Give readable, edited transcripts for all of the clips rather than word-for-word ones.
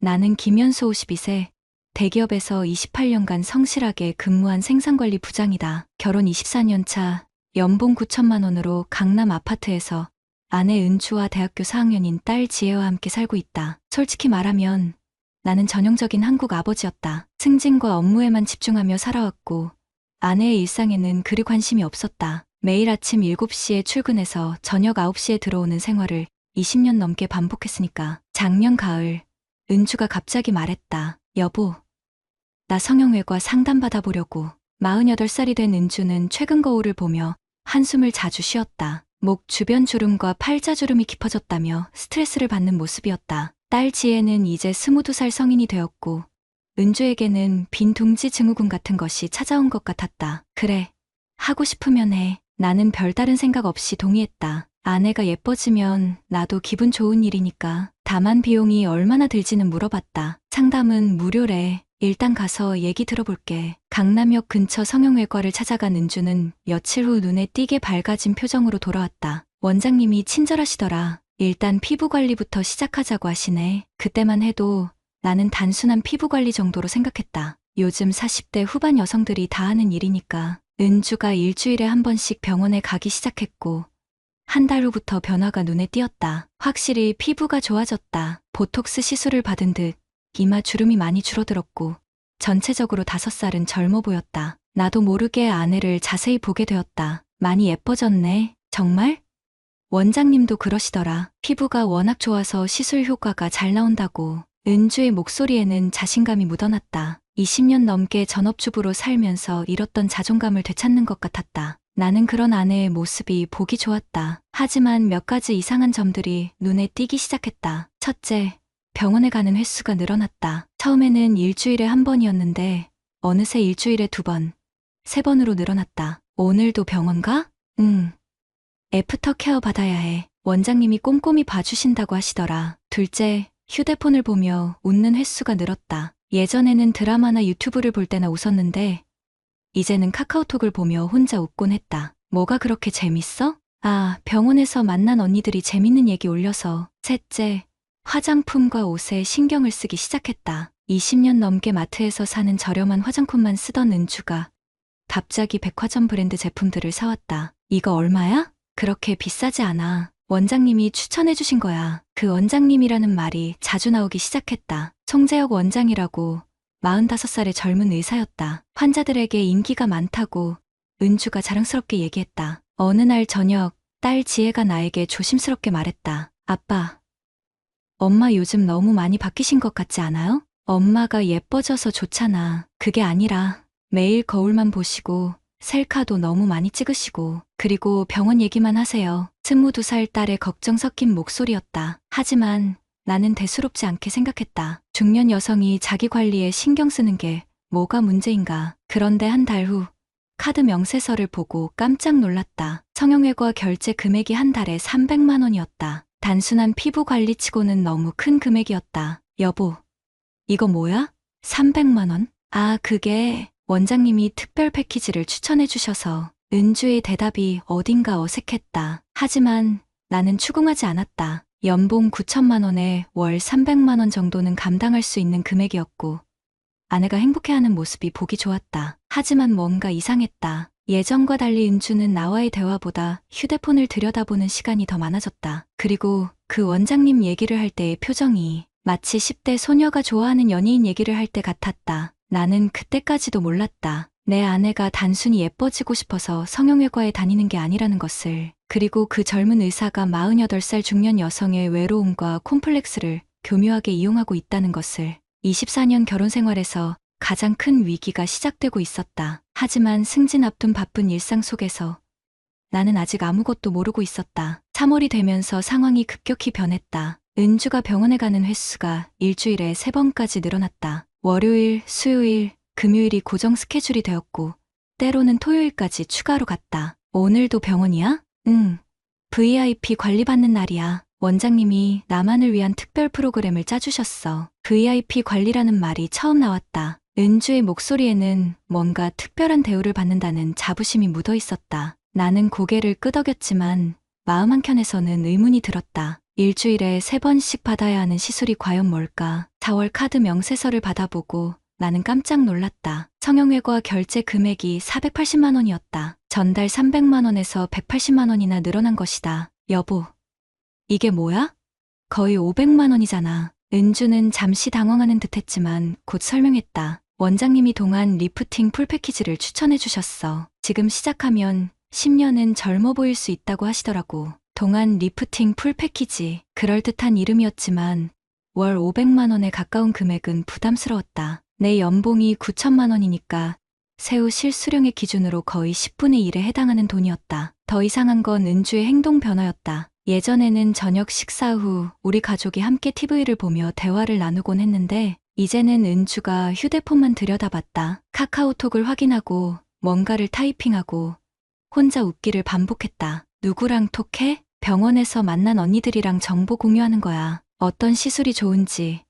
나는 김연수 52세, 대기업에서 28년간 성실하게 근무한 생산관리 부장이다. 결혼 24년 차, 연봉 9천만 원으로 강남 아파트에서 아내 은주와 대학교 4학년인 딸 지혜와 함께 살고 있다. 솔직히 말하면 나는 전형적인 한국 아버지였다. 승진과 업무에만 집중하며 살아왔고 아내의 일상에는 그리 관심이 없었다. 매일 아침 7시에 출근해서 저녁 9시에 들어오는 생활을 20년 넘게 반복했으니까. 작년 가을, 은주가 갑자기 말했다. 여보, 나 성형외과 상담받아보려고. 48살이 된 은주는 최근 거울을 보며 한숨을 자주 쉬었다. 목 주변 주름과 팔자주름이 깊어졌다며 스트레스를 받는 모습이었다. 딸 지혜는 이제 22살 성인이 되었고 은주에게는 빈 둥지 증후군 같은 것이 찾아온 것 같았다. 그래, 하고 싶으면 해. 나는 별다른 생각 없이 동의했다. 아내가 예뻐지면 나도 기분 좋은 일이니까. 다만 비용이 얼마나 들지는 물어봤다. 상담은 무료래. 일단 가서 얘기 들어볼게. 강남역 근처 성형외과를 찾아간 은주는 며칠 후 눈에 띄게 밝아진 표정으로 돌아왔다. 원장님이 친절하시더라. 일단 피부관리부터 시작하자고 하시네. 그때만 해도 나는 단순한 피부관리 정도로 생각했다. 요즘 40대 후반 여성들이 다 하는 일이니까. 은주가 일주일에 한 번씩 병원에 가기 시작했고 한 달 후부터 변화가 눈에 띄었다. 확실히 피부가 좋아졌다. 보톡스 시술을 받은 듯 이마 주름이 많이 줄어들었고 전체적으로 5살은 젊어 보였다. 나도 모르게 아내를 자세히 보게 되었다. 많이 예뻐졌네. 정말? 원장님도 그러시더라. 피부가 워낙 좋아서 시술 효과가 잘 나온다고. 은주의 목소리에는 자신감이 묻어났다. 20년 넘게 전업주부로 살면서 잃었던 자존감을 되찾는 것 같았다. 나는 그런 아내의 모습이 보기 좋았다. 하지만 몇 가지 이상한 점들이 눈에 띄기 시작했다. 첫째, 병원에 가는 횟수가 늘어났다. 처음에는 일주일에 한 번이었는데 어느새 일주일에 2번, 3번으로 늘어났다. 오늘도 병원 가? 응. 애프터 케어 받아야 해. 원장님이 꼼꼼히 봐주신다고 하시더라. 둘째, 휴대폰을 보며 웃는 횟수가 늘었다. 예전에는 드라마나 유튜브를 볼 때나 웃었는데 이제는 카카오톡을 보며 혼자 웃곤 했다. 뭐가 그렇게 재밌어? 아, 병원에서 만난 언니들이 재밌는 얘기 올려서. 셋째, 화장품과 옷에 신경을 쓰기 시작했다. 20년 넘게 마트에서 사는 저렴한 화장품만 쓰던 은주가 갑자기 백화점 브랜드 제품들을 사왔다. 이거 얼마야? 그렇게 비싸지 않아. 원장님이 추천해주신 거야. 그 원장님이라는 말이 자주 나오기 시작했다. 송재혁 원장이라고 45살의 젊은 의사였다. 환자들에게 인기가 많다고 은주가 자랑스럽게 얘기했다. 어느 날 저녁, 딸 지혜가 나에게 조심스럽게 말했다. 아빠, 엄마 요즘 너무 많이 바뀌신 것 같지 않아요? 엄마가 예뻐져서 좋잖아. 그게 아니라 매일 거울만 보시고 셀카도 너무 많이 찍으시고 그리고 병원 얘기만 하세요. 22살 딸의 걱정 섞인 목소리였다. 하지만 나는 대수롭지 않게 생각했다. 중년 여성이 자기 관리에 신경 쓰는 게 뭐가 문제인가. 그런데 한 달 후 카드 명세서를 보고 깜짝 놀랐다. 성형외과 결제 금액이 한 달에 300만 원이었다. 단순한 피부 관리치고는 너무 큰 금액이었다. 여보, 이거 뭐야? 300만 원? 아, 그게 원장님이 특별 패키지를 추천해 주셔서. 은주의 대답이 어딘가 어색했다. 하지만 나는 추궁하지 않았다. 연봉 9천만 원에 월 300만 원 정도는 감당할 수 있는 금액이었고 아내가 행복해하는 모습이 보기 좋았다. 하지만 뭔가 이상했다. 예전과 달리 은주는 나와의 대화보다 휴대폰을 들여다보는 시간이 더 많아졌다. 그리고 그 원장님 얘기를 할 때의 표정이 마치 10대 소녀가 좋아하는 연예인 얘기를 할 때 같았다. 나는 그때까지도 몰랐다. 내 아내가 단순히 예뻐지고 싶어서 성형외과에 다니는 게 아니라는 것을. 그리고 그 젊은 의사가 48살 중년 여성의 외로움과 콤플렉스를 교묘하게 이용하고 있다는 것을. 24년 결혼 생활에서 가장 큰 위기가 시작되고 있었다. 하지만 승진 앞둔 바쁜 일상 속에서 나는 아직 아무것도 모르고 있었다. 3월이 되면서 상황이 급격히 변했다. 은주가 병원에 가는 횟수가 일주일에 3번까지 늘어났다. 월요일, 수요일, 금요일이 고정 스케줄이 되었고 때로는 토요일까지 추가로 갔다. 오늘도 병원이야? 응. VIP 관리받는 날이야. 원장님이 나만을 위한 특별 프로그램을 짜주셨어. VIP 관리라는 말이 처음 나왔다. 은주의 목소리에는 뭔가 특별한 대우를 받는다는 자부심이 묻어 있었다. 나는 고개를 끄덕였지만 마음 한켠에서는 의문이 들었다. 일주일에 3번씩 받아야 하는 시술이 과연 뭘까? 4월 카드 명세서를 받아보고 나는 깜짝 놀랐다. 성형외과 결제 금액이 480만 원이었다. 전달 300만 원에서 180만 원이나 늘어난 것이다. 여보, 이게 뭐야? 거의 500만 원이잖아. 은주는 잠시 당황하는 듯했지만 곧 설명했다. 원장님이 동안 리프팅 풀 패키지를 추천해 주셨어. 지금 시작하면 10년은 젊어 보일 수 있다고 하시더라고. 동안 리프팅 풀 패키지. 그럴듯한 이름이었지만 월 500만 원에 가까운 금액은 부담스러웠다. 내 연봉이 9천만 원이니까 세후 실수령의 기준으로 거의 10분의 1에 해당하는 돈이었다. 더 이상한 건 은주의 행동 변화였다. 예전에는 저녁 식사 후 우리 가족이 함께 TV를 보며 대화를 나누곤 했는데 이제는 은주가 휴대폰만 들여다봤다. 카카오톡을 확인하고 뭔가를 타이핑하고 혼자 웃기를 반복했다. 누구랑 톡해? 병원에서 만난 언니들이랑 정보 공유하는 거야. 어떤 시술이 좋은지,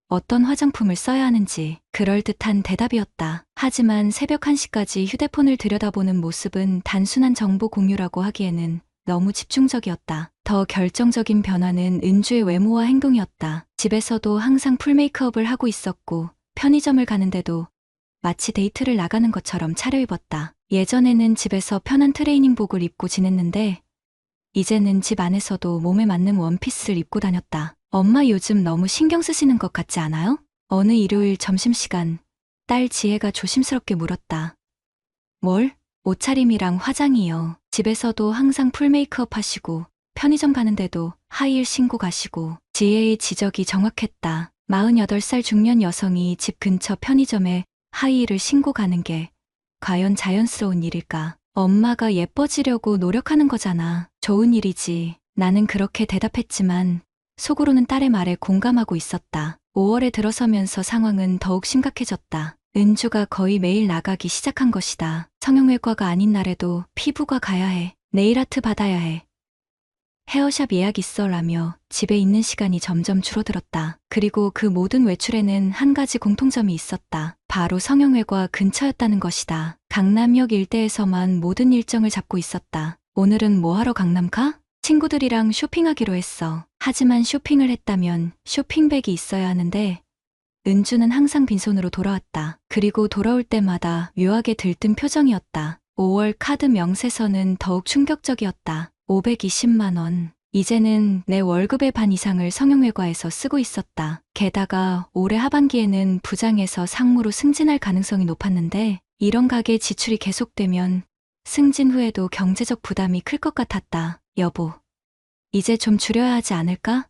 어떤 화장품을 써야 하는지. 그럴듯한 대답이었다. 하지만 새벽 1시까지 휴대폰을 들여다보는 모습은 단순한 정보 공유라고 하기에는 너무 집중적이었다. 더 결정적인 변화는 은주의 외모와 행동이었다. 집에서도 항상 풀 메이크업을 하고 있었고 편의점을 가는데도 마치 데이트를 나가는 것처럼 차려입었다. 예전에는 집에서 편한 트레이닝복을 입고 지냈는데 이제는 집 안에서도 몸에 맞는 원피스를 입고 다녔다. 엄마 요즘 너무 신경 쓰시는 것 같지 않아요? 어느 일요일 점심시간 딸 지혜가 조심스럽게 물었다. 뭘? 옷차림이랑 화장이요. 집에서도 항상 풀 메이크업 하시고 편의점 가는데도 하이힐 신고 가시고. 지혜의 지적이 정확했다. 48살 중년 여성이 집 근처 편의점에 하이힐을 신고 가는 게 과연 자연스러운 일일까? 엄마가 예뻐지려고 노력하는 거잖아. 좋은 일이지. 나는 그렇게 대답했지만 속으로는 딸의 말에 공감하고 있었다. 5월에 들어서면서 상황은 더욱 심각해졌다. 은주가 거의 매일 나가기 시작한 것이다. 성형외과가 아닌 날에도 피부과 가야 해. 네일아트 받아야 해. 헤어샵 예약 있어 라며 집에 있는 시간이 점점 줄어들었다. 그리고 그 모든 외출에는 한 가지 공통점이 있었다. 바로 성형외과 근처였다는 것이다. 강남역 일대에서만 모든 일정을 잡고 있었다. 오늘은 뭐 하러 강남 가? 친구들이랑 쇼핑하기로 했어. 하지만 쇼핑을 했다면 쇼핑백이 있어야 하는데 은주는 항상 빈손으로 돌아왔다. 그리고 돌아올 때마다 묘하게 들뜬 표정이었다. 5월 카드 명세서는 더욱 충격적이었다. 520만 원. 이제는 내 월급의 반 이상을 성형외과에서 쓰고 있었다. 게다가 올해 하반기에는 부장에서 상무로 승진할 가능성이 높았는데 이런 가게 지출이 계속되면 승진 후에도 경제적 부담이 클 것 같았다. 여보, 이제 좀 줄여야 하지 않을까?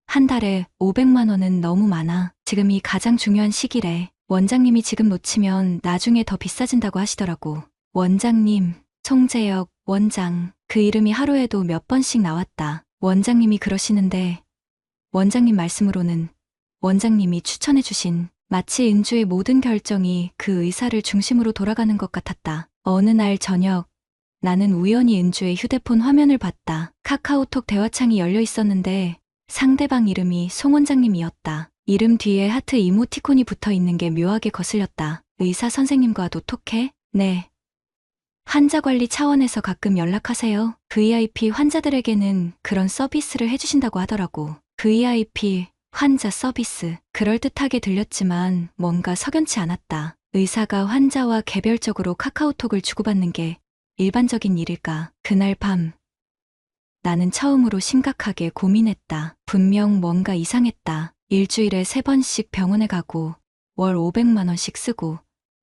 한 달에 500만 원은 너무 많아. 지금이 가장 중요한 시기래. 원장님이 지금 놓치면 나중에 더 비싸진다고 하시더라고. 원장님, 송재혁, 원장. 그 이름이 하루에도 몇 번씩 나왔다. 원장님이 그러시는데 원장님 말씀으로는 원장님이 추천해주신 마치 은주의 모든 결정이 그 의사를 중심으로 돌아가는 것 같았다. 어느 날 저녁 나는 우연히 은주의 휴대폰 화면을 봤다. 카카오톡 대화창이 열려 있었는데 상대방 이름이 송 원장님이었다. 이름 뒤에 하트 이모티콘이 붙어 있는 게 묘하게 거슬렸다. 의사 선생님과도 톡해? 네. 환자 관리 차원에서 가끔 연락하세요. VIP 환자들에게는 그런 서비스를 해주신다고 하더라고. VIP 환자 서비스. 그럴듯하게 들렸지만 뭔가 석연치 않았다. 의사가 환자와 개별적으로 카카오톡을 주고받는 게 일반적인 일일까? 그날 밤 나는 처음으로 심각하게 고민했다. 분명 뭔가 이상했다. 일주일에 3번씩 병원에 가고 월 500만 원씩 쓰고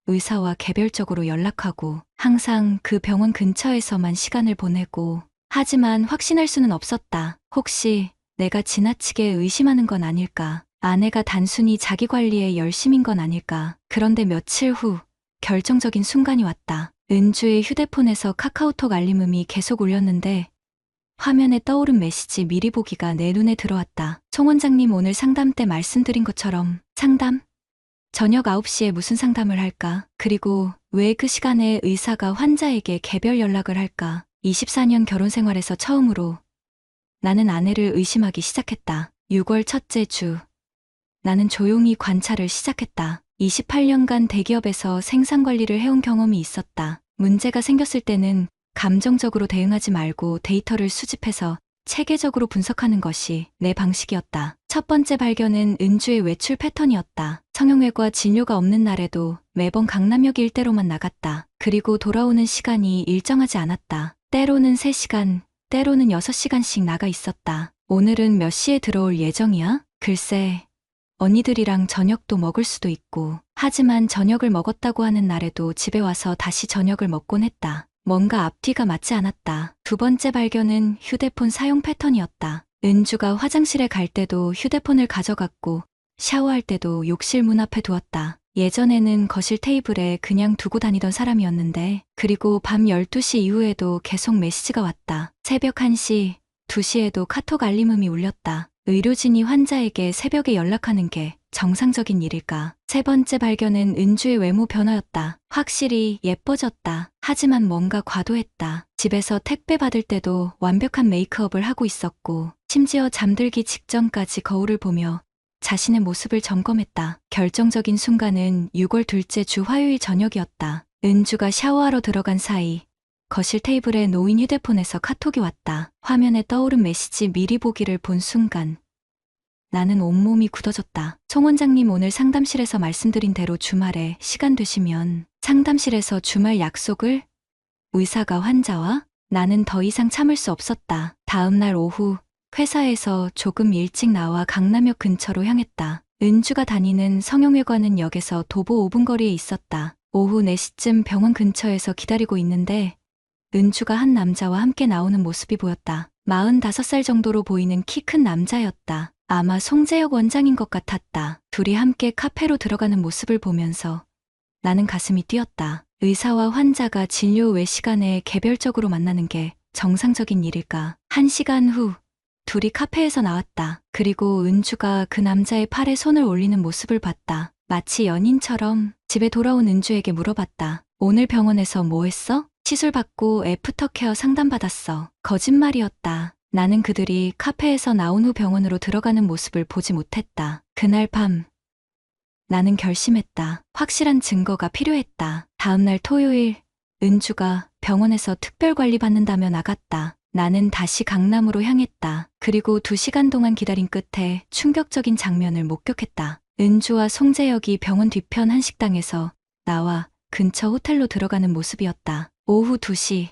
의사와 개별적으로 연락하고 항상 그 병원 근처에서만 시간을 보내고 하지만 확신할 수는 없었다. 혹시 내가 지나치게 의심하는 건 아닐까? 아내가 단순히 자기 관리에 열심인 건 아닐까? 그런데 며칠 후 결정적인 순간이 왔다. 은주의 휴대폰에서 카카오톡 알림음이 계속 울렸는데 화면에 떠오른 메시지 미리 보기가 내 눈에 들어왔다. 송 원장님 오늘 상담 때 말씀드린 것처럼 상담? 저녁 9시에 무슨 상담을 할까? 그리고 왜 그 시간에 의사가 환자에게 개별 연락을 할까? 24년 결혼 생활에서 처음으로 나는 아내를 의심하기 시작했다. 6월 첫째 주 나는 조용히 관찰을 시작했다. 28년간 대기업에서 생산 관리를 해온 경험이 있었다. 문제가 생겼을 때는 감정적으로 대응하지 말고 데이터를 수집해서 체계적으로 분석하는 것이 내 방식이었다. 첫 번째 발견은 은주의 외출 패턴이었다. 성형외과 진료가 없는 날에도 매번 강남역 일대로만 나갔다. 그리고 돌아오는 시간이 일정하지 않았다. 때로는 3시간, 때로는 6시간씩 나가 있었다. 오늘은 몇 시에 들어올 예정이야? 글쎄, 언니들이랑 저녁도 먹을 수도 있고. 하지만 저녁을 먹었다고 하는 날에도 집에 와서 다시 저녁을 먹곤 했다. 뭔가 앞뒤가 맞지 않았다. 두 번째 발견은 휴대폰 사용 패턴이었다. 은주가 화장실에 갈 때도 휴대폰을 가져갔고 샤워할 때도 욕실 문 앞에 두었다. 예전에는 거실 테이블에 그냥 두고 다니던 사람이었는데, 그리고 밤 12시 이후에도 계속 메시지가 왔다. 새벽 1시, 2시에도 카톡 알림음이 울렸다. 의료진이 환자에게 새벽에 연락하는 게 정상적인 일일까? 세 번째 발견은 은주의 외모 변화였다. 확실히 예뻐졌다. 하지만 뭔가 과도했다. 집에서 택배 받을 때도 완벽한 메이크업을 하고 있었고, 심지어 잠들기 직전까지 거울을 보며 자신의 모습을 점검했다. 결정적인 순간은 6월 둘째 주 화요일 저녁이었다. 은주가 샤워하러 들어간 사이 거실 테이블에 놓인 휴대폰에서 카톡이 왔다. 화면에 떠오른 메시지 미리 보기를 본 순간 나는 온몸이 굳어졌다. 송 원장님, 오늘 상담실에서 말씀드린 대로 주말에 시간 되시면 상담실에서 주말 약속을? 의사가 환자와? 나는 더 이상 참을 수 없었다. 다음 날 오후 회사에서 조금 일찍 나와 강남역 근처로 향했다. 은주가 다니는 성형외과는 역에서 도보 5분 거리에 있었다. 오후 4시쯤 병원 근처에서 기다리고 있는데 은주가 한 남자와 함께 나오는 모습이 보였다. 45살 정도로 보이는 키 큰 남자였다. 아마 송재혁 원장인 것 같았다. 둘이 함께 카페로 들어가는 모습을 보면서 나는 가슴이 뛰었다. 의사와 환자가 진료 외 시간에 개별적으로 만나는 게 정상적인 일일까? 1시간 후 둘이 카페에서 나왔다. 그리고 은주가 그 남자의 팔에 손을 올리는 모습을 봤다. 마치 연인처럼. 집에 돌아온 은주에게 물어봤다. 오늘 병원에서 뭐 했어? 시술 받고 애프터케어 상담받았어. 거짓말이었다. 나는 그들이 카페에서 나온 후 병원으로 들어가는 모습을 보지 못했다. 그날 밤 나는 결심했다. 확실한 증거가 필요했다. 다음날 토요일 은주가 병원에서 특별관리 받는다며 나갔다. 나는 다시 강남으로 향했다. 그리고 2시간 동안 기다린 끝에 충격적인 장면을 목격했다. 은주와 송재혁이 병원 뒤편 한 식당에서 나와 근처 호텔로 들어가는 모습이었다. 오후 2시.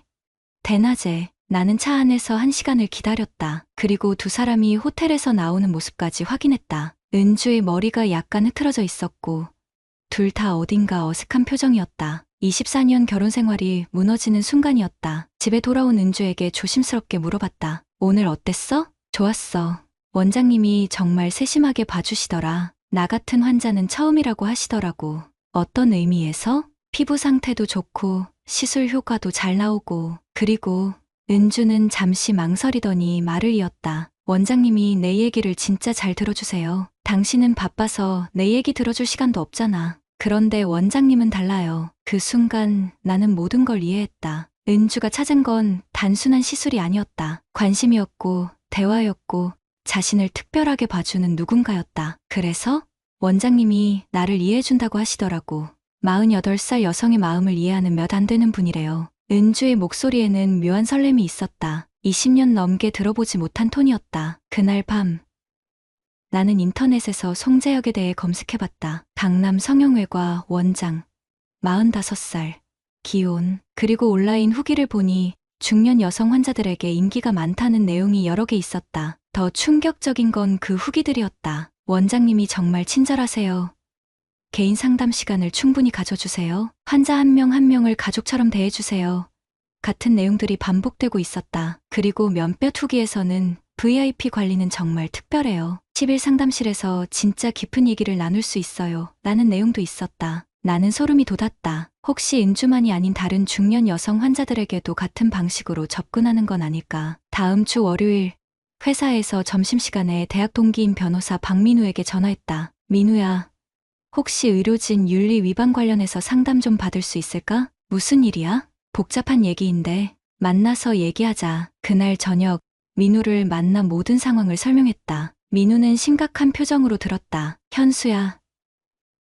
대낮에 나는 차 안에서 1시간을 기다렸다. 그리고 두 사람이 호텔에서 나오는 모습까지 확인했다. 은주의 머리가 약간 흐트러져 있었고 둘 다 어딘가 어색한 표정이었다. 24년 결혼 생활이 무너지는 순간이었다. 집에 돌아온 은주에게 조심스럽게 물어봤다. 오늘 어땠어? 좋았어. 원장님이 정말 세심하게 봐주시더라. 나 같은 환자는 처음이라고 하시더라고. 어떤 의미에서? 피부 상태도 좋고 시술 효과도 잘 나오고. 그리고 은주는 잠시 망설이더니 말을 이었다. 원장님이 내 얘기를 진짜 잘 들어주세요. 당신은 바빠서 내 얘기 들어줄 시간도 없잖아. 그런데 원장님은 달라요. 그 순간 나는 모든 걸 이해했다. 은주가 찾은 건 단순한 시술이 아니었다. 관심이었고 대화였고 자신을 특별하게 봐주는 누군가였다. 그래서 원장님이 나를 이해해준다고 하시더라고. 48살 여성의 마음을 이해하는 몇 안 되는 분이래요. 은주의 목소리에는 묘한 설렘이 있었다. 20년 넘게 들어보지 못한 톤이었다. 그날 밤 나는 인터넷에서 송재혁에 대해 검색해봤다. 강남 성형외과 원장, 45살, 기혼. 그리고 온라인 후기를 보니 중년 여성 환자들에게 인기가 많다는 내용이 여러 개 있었다. 더 충격적인 건 그 후기들이었다. 원장님이 정말 친절하세요. 개인 상담 시간을 충분히 가져주세요. 환자 한 명 한 명을 가족처럼 대해주세요. 같은 내용들이 반복되고 있었다. 그리고 몇몇 후기에서는 VIP 관리는 정말 특별해요. 10일 상담실에서 진짜 깊은 얘기를 나눌 수 있어요. 라는 내용도 있었다. 나는 소름이 돋았다. 혹시 은주만이 아닌 다른 중년 여성 환자들에게도 같은 방식으로 접근하는 건 아닐까. 다음 주 월요일 회사에서 점심시간에 대학 동기인 변호사 박민우에게 전화했다. 민우야, 혹시 의료진 윤리 위반 관련해서 상담 좀 받을 수 있을까? 무슨 일이야? 복잡한 얘기인데 만나서 얘기하자. 그날 저녁 민우를 만나 모든 상황을 설명했다. 민우는 심각한 표정으로 들었다. 현수야,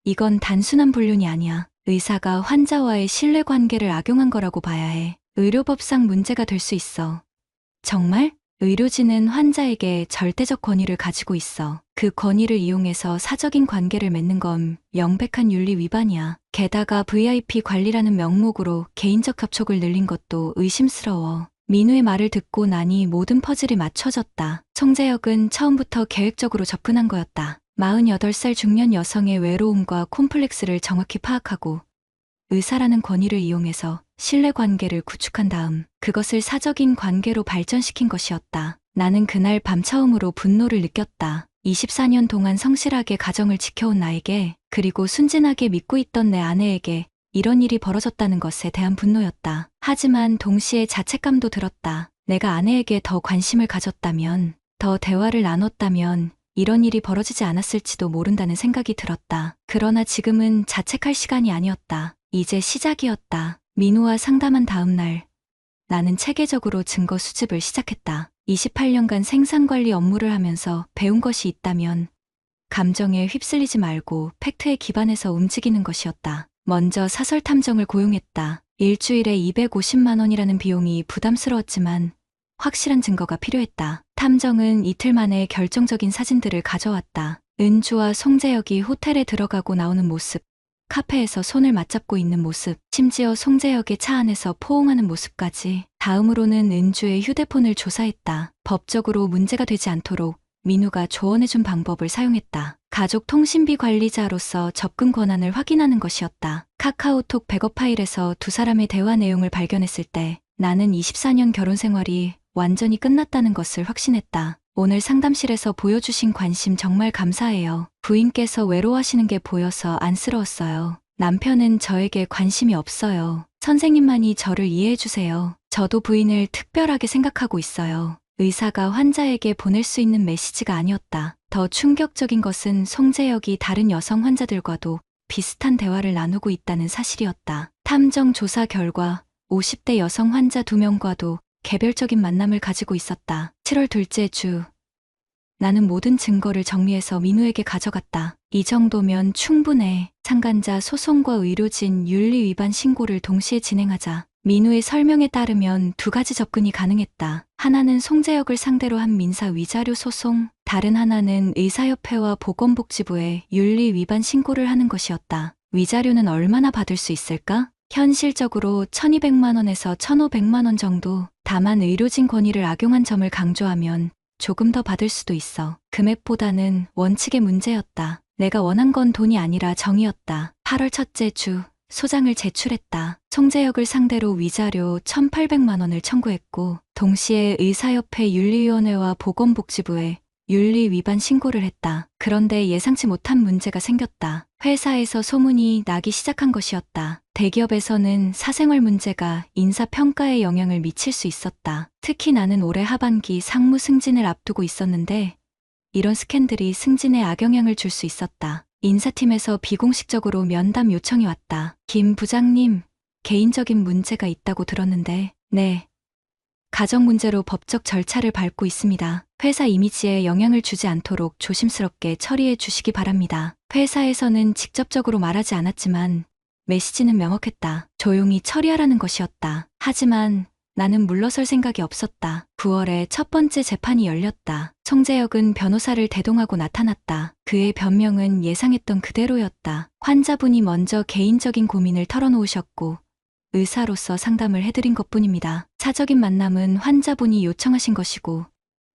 이건 단순한 불륜이 아니야. 의사가 환자와의 신뢰관계를 악용한 거라고 봐야 해. 의료법상 문제가 될 수 있어. 정말? 의료진은 환자에게 절대적 권위를 가지고 있어. 그 권위를 이용해서 사적인 관계를 맺는 건 명백한 윤리 위반이야. 게다가 VIP 관리라는 명목으로 개인적 접촉을 늘린 것도 의심스러워. 민우의 말을 듣고 나니 모든 퍼즐이 맞춰졌다. 송재혁은 처음부터 계획적으로 접근한 거였다. 48살 중년 여성의 외로움과 콤플렉스를 정확히 파악하고 의사라는 권위를 이용해서 신뢰관계를 구축한 다음 그것을 사적인 관계로 발전시킨 것이었다. 나는 그날 밤 처음으로 분노를 느꼈다. 24년 동안 성실하게 가정을 지켜온 나에게, 그리고 순진하게 믿고 있던 내 아내에게 이런 일이 벌어졌다는 것에 대한 분노였다. 하지만 동시에 자책감도 들었다. 내가 아내에게 더 관심을 가졌다면, 더 대화를 나눴다면 이런 일이 벌어지지 않았을지도 모른다는 생각이 들었다. 그러나 지금은 자책할 시간이 아니었다. 이제 시작이었다. 민우와 상담한 다음 날, 나는 체계적으로 증거 수집을 시작했다. 28년간 생산관리 업무를 하면서 배운 것이 있다면 감정에 휩쓸리지 말고 팩트에 기반해서 움직이는 것이었다. 먼저 사설 탐정을 고용했다. 일주일에 250만 원이라는 비용이 부담스러웠지만 확실한 증거가 필요했다. 탐정은 이틀 만에 결정적인 사진들을 가져왔다. 은주와 송재혁이 호텔에 들어가고 나오는 모습, 카페에서 손을 맞잡고 있는 모습, 심지어 송재혁의 차 안에서 포옹하는 모습까지. 다음으로는 은주의 휴대폰을 조사했다. 법적으로 문제가 되지 않도록 민우가 조언해준 방법을 사용했다. 가족 통신비 관리자로서 접근 권한을 확인하는 것이었다. 카카오톡 백업 파일에서 두 사람의 대화 내용을 발견했을 때 나는 24년 결혼 생활이 완전히 끝났다는 것을 확신했다. 오늘 상담실에서 보여주신 관심 정말 감사해요. 부인께서 외로워하시는 게 보여서 안쓰러웠어요. 남편은 저에게 관심이 없어요. 선생님만이 저를 이해해주세요. 저도 부인을 특별하게 생각하고 있어요. 의사가 환자에게 보낼 수 있는 메시지가 아니었다. 더 충격적인 것은 송재혁이 다른 여성 환자들과도 비슷한 대화를 나누고 있다는 사실이었다. 탐정 조사 결과 50대 여성 환자 2명과도 개별적인 만남을 가지고 있었다. 7월 둘째 주, 나는 모든 증거를 정리해서 민우에게 가져갔다. 이 정도면 충분해. 상간자 소송과 의료진 윤리 위반 신고를 동시에 진행하자. 민우의 설명에 따르면 두 가지 접근이 가능했다. 하나는 송재혁을 상대로 한 민사 위자료 소송, 다른 하나는 의사협회와 보건복지부에 윤리 위반 신고를 하는 것이었다. 위자료는 얼마나 받을 수 있을까? 현실적으로 1200만 원에서 1500만 원 정도. 다만 의료진 권위를 악용한 점을 강조하면 조금 더 받을 수도 있어. 금액보다는 원칙의 문제였다. 내가 원한 건 돈이 아니라 정의였다. 8월 첫째 주, 소장을 제출했다. 송재혁을 상대로 위자료 1800만 원을 청구했고 동시에 의사협회 윤리위원회와 보건복지부에 윤리 위반 신고를 했다. 그런데 예상치 못한 문제가 생겼다. 회사에서 소문이 나기 시작한 것이었다. 대기업에서는 사생활 문제가 인사평가에 영향을 미칠 수 있었다. 특히 나는 올해 하반기 상무 승진을 앞두고 있었는데 이런 스캔들이 승진에 악영향을 줄 수 있었다. 인사팀에서 비공식적으로 면담 요청이 왔다. 김 부장님, 개인적인 문제가 있다고 들었는데, 네. 가정 문제로 법적 절차를 밟고 있습니다. 회사 이미지에 영향을 주지 않도록 조심스럽게 처리해 주시기 바랍니다. 회사에서는 직접적으로 말하지 않았지만 메시지는 명확했다. 조용히 처리하라는 것이었다. 하지만 나는 물러설 생각이 없었다. 9월에 첫 번째 재판이 열렸다. 송재혁은 변호사를 대동하고 나타났다. 그의 변명은 예상했던 그대로였다. 환자분이 먼저 개인적인 고민을 털어놓으셨고 의사로서 상담을 해드린 것뿐입니다. 사적인 만남은 환자분이 요청하신 것이고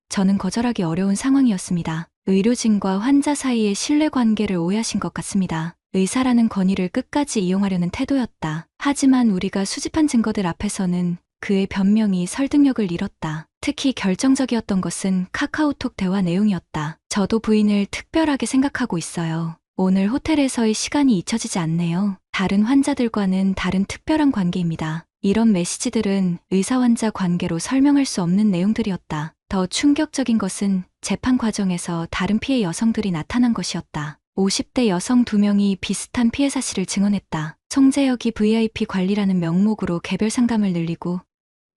저는 거절하기 어려운 상황이었습니다. 의료진과 환자 사이의 신뢰관계를 오해하신 것 같습니다. 의사라는 권위를 끝까지 이용하려는 태도였다. 하지만 우리가 수집한 증거들 앞에서는 그의 변명이 설득력을 잃었다. 특히 결정적이었던 것은 카카오톡 대화 내용이었다. 저도 부인을 특별하게 생각하고 있어요. 오늘 호텔에서의 시간이 잊혀지지 않네요. 다른 환자들과는 다른 특별한 관계입니다. 이런 메시지들은 의사-환자 관계로 설명할 수 없는 내용들이었다. 더 충격적인 것은 재판 과정에서 다른 피해 여성들이 나타난 것이었다. 50대 여성 2명이 비슷한 피해 사실을 증언했다. 송재혁이 VIP 관리라는 명목으로 개별 상담을 늘리고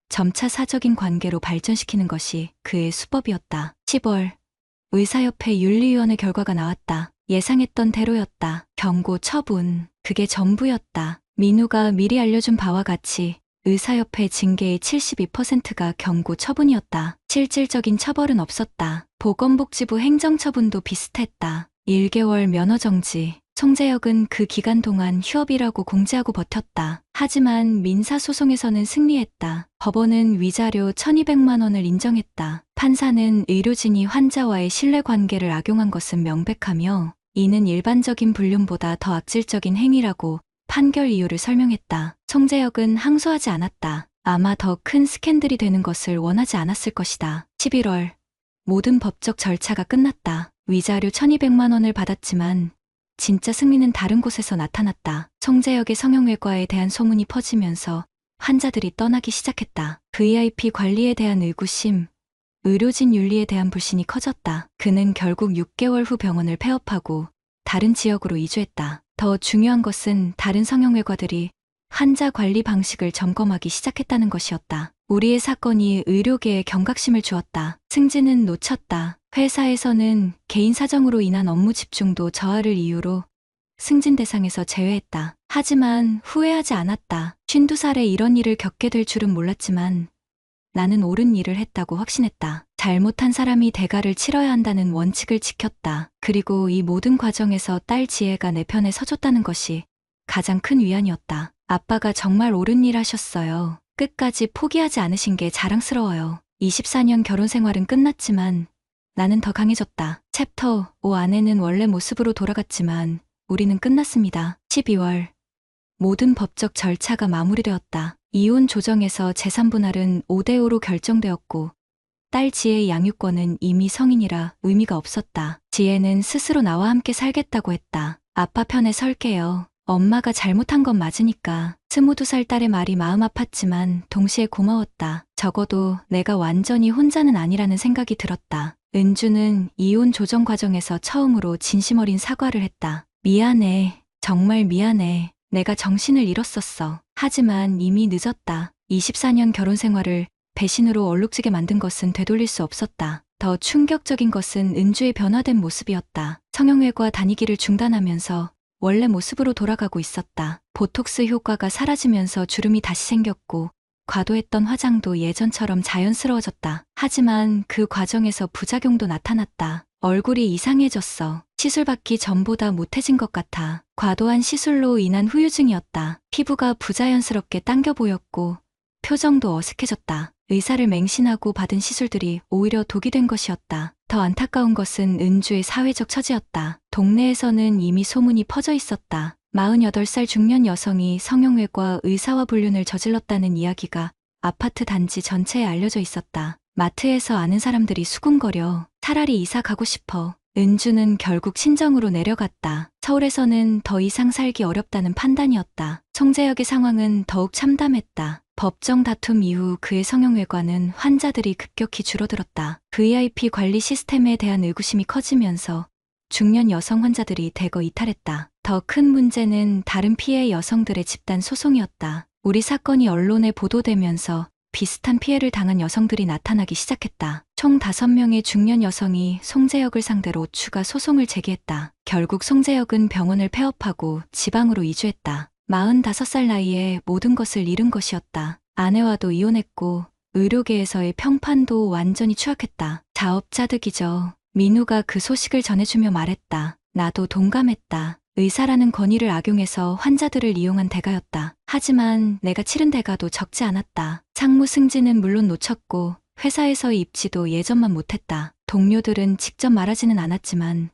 점차 사적인 관계로 발전시키는 것이 그의 수법이었다. 10월, 의사협회 윤리위원회 결과가 나왔다. 예상했던 대로였다. 경고 처분. 그게 전부였다. 민우가 미리 알려준 바와 같이 의사협회 징계의 72%가 경고 처분이었다. 실질적인 처벌은 없었다. 보건복지부 행정처분도 비슷했다. 1개월 면허정지. 송재혁은 그 기간 동안 휴업이라고 공지하고 버텼다. 하지만 민사소송에서는 승리했다. 법원은 위자료 1200만 원을 인정했다. 판사는 의료진이 환자와의 신뢰관계를 악용한 것은 명백하며 이는 일반적인 불륜보다 더 악질적인 행위라고 판결 이유를 설명했다. 송재혁은 항소하지 않았다. 아마 더 큰 스캔들이 되는 것을 원하지 않았을 것이다. 11월 모든 법적 절차가 끝났다. 위자료 1200만 원을 받았지만 진짜 승리는 다른 곳에서 나타났다. 송재혁의 성형외과에 대한 소문이 퍼지면서 환자들이 떠나기 시작했다. VIP 관리에 대한 의구심, 의료진 윤리에 대한 불신이 커졌다. 그는 결국 6개월 후 병원을 폐업하고 다른 지역으로 이주했다. 더 중요한 것은 다른 성형외과들이 환자 관리 방식을 점검하기 시작했다는 것이었다. 우리의 사건이 의료계에 경각심을 주었다. 승진은 놓쳤다. 회사에서는 개인 사정으로 인한 업무 집중도 저하를 이유로 승진 대상에서 제외했다. 하지만 후회하지 않았다. 52살에 이런 일을 겪게 될 줄은 몰랐지만 나는 옳은 일을 했다고 확신했다. 잘못한 사람이 대가를 치러야 한다는 원칙을 지켰다. 그리고 이 모든 과정에서 딸 지혜가 내 편에 서줬다는 것이 가장 큰 위안이었다. 아빠가 정말 옳은 일 하셨어요. 끝까지 포기하지 않으신 게 자랑스러워요. 24년 결혼 생활은 끝났지만 나는 더 강해졌다. 챕터 5 아내는 원래 모습으로 돌아갔지만 우리는 끝났습니다. 12월 모든 법적 절차가 마무리되었다. 이혼 조정에서 재산 분할은 5대5로 결정되었고 딸 지혜의 양육권은 이미 성인이라 의미가 없었다. 지혜는 스스로 나와 함께 살겠다고 했다. 아빠 편에 설게요. 엄마가 잘못한 건 맞으니까. 22살 딸의 말이 마음 아팠지만 동시에 고마웠다. 적어도 내가 완전히 혼자는 아니라는 생각이 들었다. 은주는 이혼 조정 과정에서 처음으로 진심 어린 사과를 했다. 미안해. 정말 미안해. 내가 정신을 잃었었어. 하지만 이미 늦었다. 24년 결혼 생활을 배신으로 얼룩지게 만든 것은 되돌릴 수 없었다. 더 충격적인 것은 은주의 변화된 모습이었다. 성형외과 다니기를 중단하면서 원래 모습으로 돌아가고 있었다. 보톡스 효과가 사라지면서 주름이 다시 생겼고 과도했던 화장도 예전처럼 자연스러워졌다. 하지만 그 과정에서 부작용도 나타났다. 얼굴이 이상해졌어. 시술받기 전보다 못해진 것 같아. 과도한 시술로 인한 후유증이었다. 피부가 부자연스럽게 당겨 보였고 표정도 어색해졌다. 의사를 맹신하고 받은 시술들이 오히려 독이 된 것이었다. 더 안타까운 것은 은주의 사회적 처지였다. 동네에서는 이미 소문이 퍼져 있었다. 48살 중년 여성이 성형외과 의사와 불륜을 저질렀다는 이야기가 아파트 단지 전체에 알려져 있었다. 마트에서 아는 사람들이 수군거려. 차라리 이사 가고 싶어. 은주는 결국 친정으로 내려갔다. 서울에서는 더 이상 살기 어렵다는 판단이었다. 송재혁의 상황은 더욱 참담했다. 법정 다툼 이후 그의 성형외과는 환자들이 급격히 줄어들었다. VIP 관리 시스템에 대한 의구심이 커지면서 중년 여성 환자들이 대거 이탈했다. 더 큰 문제는 다른 피해 여성들의 집단 소송이었다. 우리 사건이 언론에 보도되면서 비슷한 피해를 당한 여성들이 나타나기 시작했다. 총 5명의 중년 여성이 송재혁을 상대로 추가 소송을 제기했다. 결국 송재혁은 병원을 폐업하고 지방으로 이주했다. 45살 나이에 모든 것을 잃은 것이었다. 아내와도 이혼했고 의료계에서의 평판도 완전히 추락했다. 자업자득이죠. 민우가 그 소식을 전해주며 말했다. 나도 동감했다. 의사라는 권위를 악용해서 환자들을 이용한 대가였다. 하지만 내가 치른 대가도 적지 않았다. 상무 승진은 물론 놓쳤고 회사에서의 입지도 예전만 못했다. 동료들은 직접 말하지는 않았지만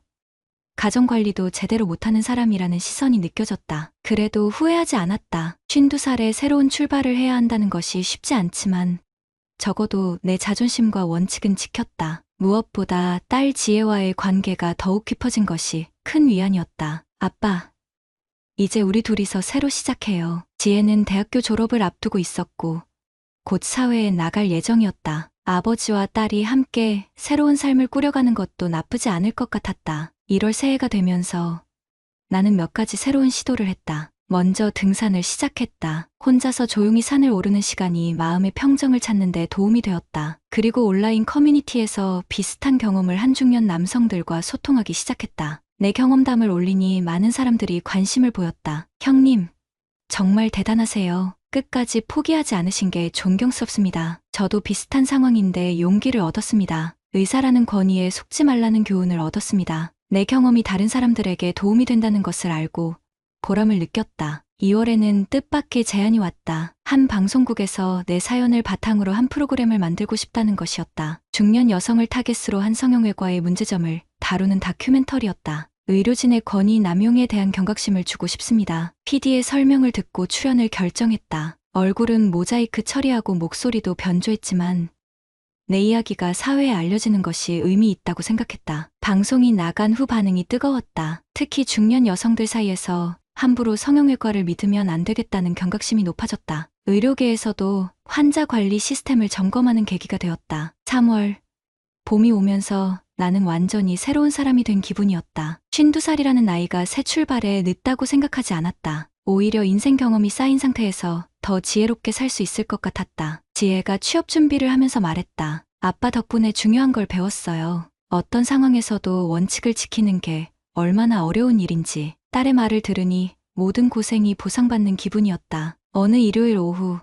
가정관리도 제대로 못하는 사람이라는 시선이 느껴졌다. 그래도 후회하지 않았다. 52살에 새로운 출발을 해야 한다는 것이 쉽지 않지만 적어도 내 자존심과 원칙은 지켰다. 무엇보다 딸 지혜와의 관계가 더욱 깊어진 것이 큰 위안이었다. 아빠, 이제 우리 둘이서 새로 시작해요. 지혜는 대학교 졸업을 앞두고 있었고 곧 사회에 나갈 예정이었다. 아버지와 딸이 함께 새로운 삶을 꾸려가는 것도 나쁘지 않을 것 같았다. 1월 새해가 되면서 나는 몇 가지 새로운 시도를 했다. 먼저 등산을 시작했다. 혼자서 조용히 산을 오르는 시간이 마음의 평정을 찾는 데 도움이 되었다. 그리고 온라인 커뮤니티에서 비슷한 경험을 한 중년 남성들과 소통하기 시작했다. 내 경험담을 올리니 많은 사람들이 관심을 보였다. 형님, 정말 대단하세요. 끝까지 포기하지 않으신 게 존경스럽습니다. 저도 비슷한 상황인데 용기를 얻었습니다. 의사라는 권위에 속지 말라는 교훈을 얻었습니다. 내 경험이 다른 사람들에게 도움이 된다는 것을 알고 보람을 느꼈다. 2월에는 뜻밖의 제안이 왔다. 한 방송국에서 내 사연을 바탕으로 한 프로그램을 만들고 싶다는 것이었다. 중년 여성을 타겟으로 한 성형외과의 문제점을 다루는 다큐멘터리였다. 의료진의 권위 남용에 대한 경각심을 주고 싶습니다. PD의 설명을 듣고 출연을 결정했다. 얼굴은 모자이크 처리하고 목소리도 변조했지만 내 이야기가 사회에 알려지는 것이 의미 있다고 생각했다. 방송이 나간 후 반응이 뜨거웠다. 특히 중년 여성들 사이에서 함부로 성형외과를 믿으면 안 되겠다는 경각심이 높아졌다. 의료계에서도 환자 관리 시스템을 점검하는 계기가 되었다. 3월, 봄이 오면서 나는 완전히 새로운 사람이 된 기분이었다. 52살이라는 나이가 새 출발에 늦다고 생각하지 않았다. 오히려 인생 경험이 쌓인 상태에서 더 지혜롭게 살 수 있을 것 같았다. 지혜가 취업 준비를 하면서 말했다. 아빠 덕분에 중요한 걸 배웠어요. 어떤 상황에서도 원칙을 지키는 게 얼마나 어려운 일인지. 딸의 말을 들으니 모든 고생이 보상받는 기분이었다. 어느 일요일 오후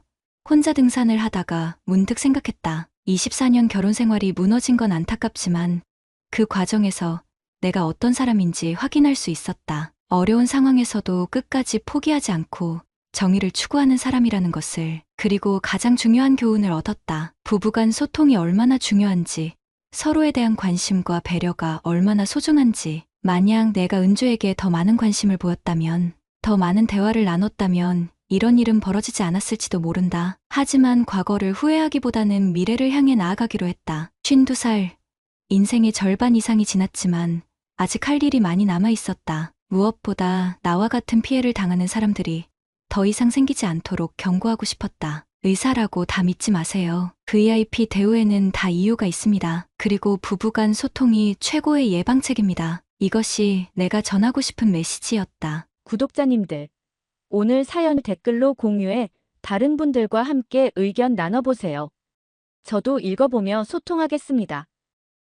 혼자 등산을 하다가 문득 생각했다. 24년 결혼 생활이 무너진 건 안타깝지만 그 과정에서 내가 어떤 사람인지 확인할 수 있었다. 어려운 상황에서도 끝까지 포기하지 않고 정의를 추구하는 사람이라는 것을, 그리고 가장 중요한 교훈을 얻었다. 부부간 소통이 얼마나 중요한지, 서로에 대한 관심과 배려가 얼마나 소중한지. 만약 내가 은주에게 더 많은 관심을 보였다면, 더 많은 대화를 나눴다면 이런 일은 벌어지지 않았을지도 모른다. 하지만 과거를 후회하기보다는 미래를 향해 나아가기로 했다. 52살, 인생의 절반 이상이 지났지만 아직 할 일이 많이 남아 있었다. 무엇보다 나와 같은 피해를 당하는 사람들이 더 이상 생기지 않도록 경고하고 싶었다. 의사라고 다 믿지 마세요. VIP 대우에는 다 이유가 있습니다. 그리고 부부간 소통이 최고의 예방책입니다. 이것이 내가 전하고 싶은 메시지였다. 구독자님들, 오늘 사연 댓글로 공유해 다른 분들과 함께 의견 나눠보세요. 저도 읽어보며 소통하겠습니다.